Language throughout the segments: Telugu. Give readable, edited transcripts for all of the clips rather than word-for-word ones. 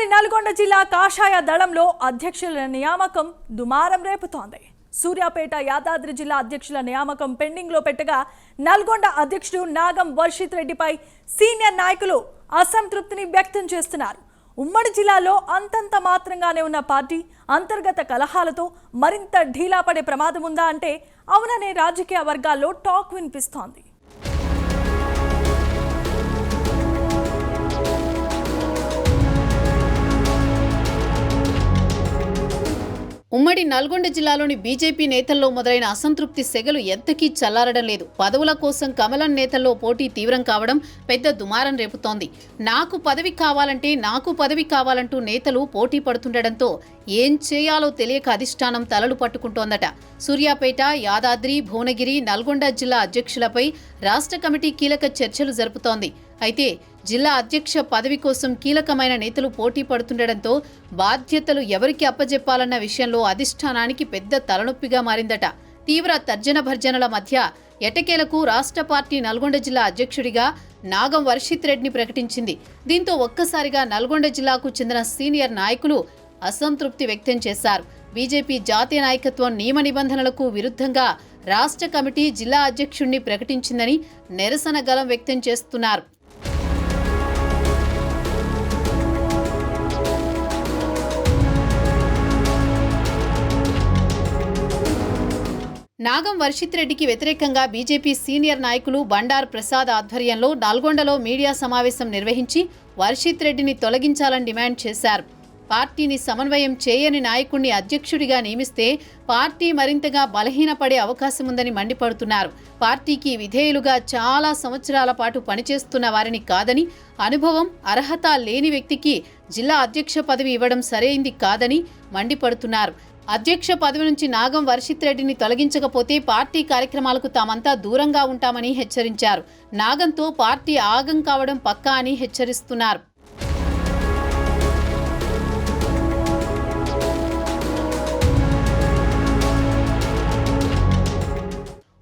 ఉమ్మడి నల్గొండ జిల్లా కాషాయ దళంలో అధ్యక్షుల నియామకం దుమారం రేపుతోంది. సూర్యాపేట యాదాద్రి జిల్లా అధ్యక్షుల నియామకం పెండింగ్ లో పెట్టగా నల్గొండ అధ్యక్షుడు నాగం వర్షిత్ రెడ్డిపై సీనియర్ నాయకులు అసంతృప్తిని వ్యక్తం చేస్తున్నారు. ఉమ్మడి జిల్లాలో అంతంత మాత్రంగానే ఉన్న పార్టీ అంతర్గత కలహాలతో మరింత ఢీలా పడే ప్రమాదం ఉందా అంటే అవుననే రాజకీయ వర్గాల్లో టాక్ వినిపిస్తోంది. ఉమ్మడి నల్గొండ జిల్లాలోని బీజేపీ నేతల్లో మొదలైన అసంతృప్తి సెగలు ఎంతకీ చల్లారడం లేదు. పదవుల కోసం కమలం నేతల్లో పోటీ తీవ్రం కావడం పెద్ద దుమారం రేపుతోంది. నాకు పదవి కావాలంటూ నేతలు పోటీ పడుతుండటంతో ఏం చేయాలో తెలియక అధిష్టానం తలలు పట్టుకుంటోందట. సూర్యాపేట, యాదాద్రి, భువనగిరి, నల్గొండ జిల్లా అధ్యక్షులపై రాష్ట్ర కమిటీ కీలక చర్చలు జరుపుతోంది. అయితే జిల్లా అధ్యక్ష పదవి కోసం కీలకమైన నేతలు పోటీ పడుతుండటంతో బాధ్యతలు ఎవరికి అప్పజెప్పాలన్న విషయంలో అధిష్టానానికి పెద్ద తలనొప్పిగా మారిందట. తీవ్ర తర్జన భర్జనల మధ్య ఎటకేలకు రాష్ట్ర పార్టీ నల్గొండ జిల్లా అధ్యక్షుడిగా నాగం వర్షిత్ రెడ్డిని ప్రకటించింది. దీంతో ఒక్కసారిగా నల్గొండ జిల్లాకు చెందిన సీనియర్ నాయకులు అసంతృప్తి వ్యక్తం చేశారు. బీజేపీ జాతీయ నాయకత్వం నియమ నిబంధనలకు విరుద్ధంగా రాష్ట్ర కమిటీ జిల్లా అధ్యక్షుడిని ప్రకటించిందని నిరసన గళం వ్యక్తం చేస్తున్నారు. నాగం వర్షిత్ రెడ్డికి వ్యతిరేకంగా బీజేపీ సీనియర్ నాయకులు బండారు ప్రసాద్ ఆధ్వర్యంలో నల్గొండలో మీడియా సమావేశం నిర్వహించి వర్షిత్ రెడ్డిని తొలగించాలని డిమాండ్ చేశారు. పార్టీని సమన్వయం చేయని నాయకుడిని అధ్యక్షుడిగా నియమిస్తే పార్టీ మరింతగా బలహీనపడే అవకాశం ఉందని మండిపడుతున్నారు. పార్టీకి విధేయులుగా చాలా సంవత్సరాల పాటు పనిచేస్తున్న వారిని కాదని, అనుభవం, అర్హత లేని వ్యక్తికి జిల్లా అధ్యక్ష పదవి ఇవ్వడం సరైంది కాదని మండిపడుతున్నారు. అధ్యక్ష పదవి నుంచి నాగం వర్షిత్ రెడ్డిని తొలగించకపోతే పార్టీ కార్యక్రమాలకు తామంతా దూరంగా ఉంటామని హెచ్చరించారు. నాగంతో పార్టీ ఆగం కావడం పక్కా అని హెచ్చరిస్తున్నారు.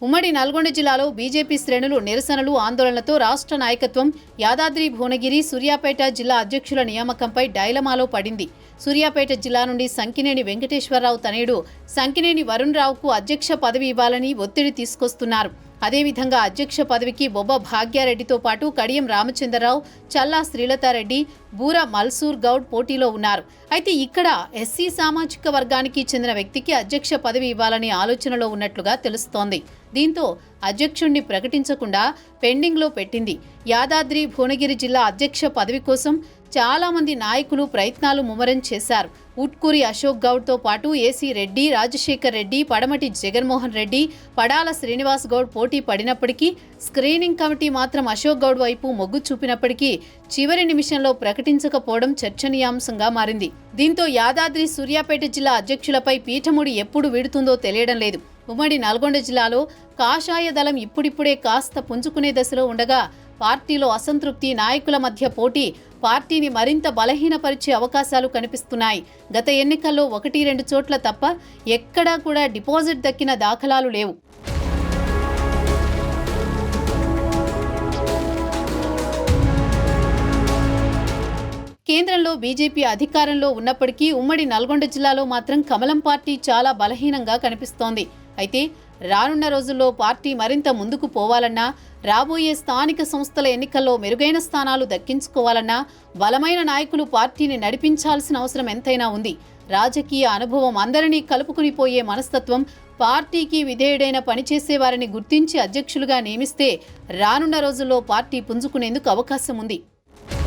ఉమ్మడి నల్గొండ జిల్లాలో బీజేపీ శ్రేణులు నిరసనలు, ఆందోళనలతో రాష్ట్ర నాయకత్వం యాదాద్రి, భువనగిరి, సూర్యాపేట జిల్లా అధ్యక్షుల నియామకంపై డైలమాలో పడింది. సూర్యాపేట జిల్లా నుండి సంకినేని వెంకటేశ్వరరావు తనయుడు సంకినేని వరుణ్ రావుకు అధ్యక్ష పదవి ఇవ్వాలని ఒత్తిడి తీసుకొస్తున్నారు. అదేవిధంగా అధ్యక్ష పదవికి బొబ్బ భాగ్యారెడ్డితో పాటు కడియం రామచంద్రరావు, చల్లా శ్రీలతారెడ్డి, బూర మల్సూర్ గౌడ్ పోటీలో ఉన్నారు. అయితే ఇక్కడ ఎస్సీ సామాజిక వర్గానికి చెందిన వ్యక్తికి అధ్యక్ష పదవి ఇవ్వాలని ఆలోచనలో ఉన్నట్లుగా తెలుస్తోంది. దీంతో అధ్యక్షుడిని ప్రకటించకుండా పెండింగ్లో పెట్టింది. యాదాద్రి, భువనగిరి జిల్లా అధ్యక్ష పదవి కోసం చాలా మంది నాయకులు ప్రయత్నాలు ముమ్మరం చేశారు. ఉట్కూరి అశోక్ గౌడ్తో పాటు ఏసీ రెడ్డి, రాజశేఖర్ రెడ్డి, పడమటి జగన్మోహన్ రెడ్డి, పడాల శ్రీనివాస్ గౌడ్ పోటీ పడినప్పటికీ స్క్రీనింగ్ కమిటీ మాత్రం అశోక్ గౌడ్ వైపు మొగ్గు చూపినప్పటికీ చివరి నిమిషంలో ప్రకటించకపోవడం చర్చనీయాంశంగా మారింది. దీంతో యాదాద్రి, సూర్యాపేట జిల్లా అధ్యక్షులపై పీఠముడి ఎప్పుడు వీడుతుందో తెలియడం లేదు. ఉమ్మడి నల్గొండ జిల్లాలో కాషాయ దళం ఇప్పుడిప్పుడే కాస్త పుంజుకునే దశలో ఉండగా పార్టీలో అసంతృప్తి, నాయకుల మధ్య పోటీ పార్టీని మరింత బలహీనపరిచే అవకాశాలు కనిపిస్తున్నాయి. గత ఎన్నికల్లో 1-2 చోట్ల తప్ప ఎక్కడా కూడా డిపాజిట్ దక్కిన దాఖలాలు లేవు. కేంద్రంలో బీజేపీ అధికారంలో ఉన్నప్పటికీ ఉమ్మడి నల్గొండ జిల్లాలో మాత్రం కమలం పార్టీ చాలా బలహీనంగా కనిపిస్తోంది. అయితే రానున్న రోజుల్లో పార్టీ మరింత ముందుకు పోవాలన్నా, రాబోయే స్థానిక సంస్థల ఎన్నికల్లో మెరుగైన స్థానాలు దక్కించుకోవాలన్నా బలమైన నాయకులు పార్టీని నడిపించాల్సిన అవసరం ఎంతైనా ఉంది. రాజకీయ అనుభవం, అందరినీ కలుపుకుని పోయే మనస్తత్వం, పార్టీకి విధేయుడైన పనిచేసేవారిని గుర్తించి అధ్యక్షులుగా నియమిస్తే రానున్న రోజుల్లో పార్టీ పుంజుకునేందుకు అవకాశం ఉంది.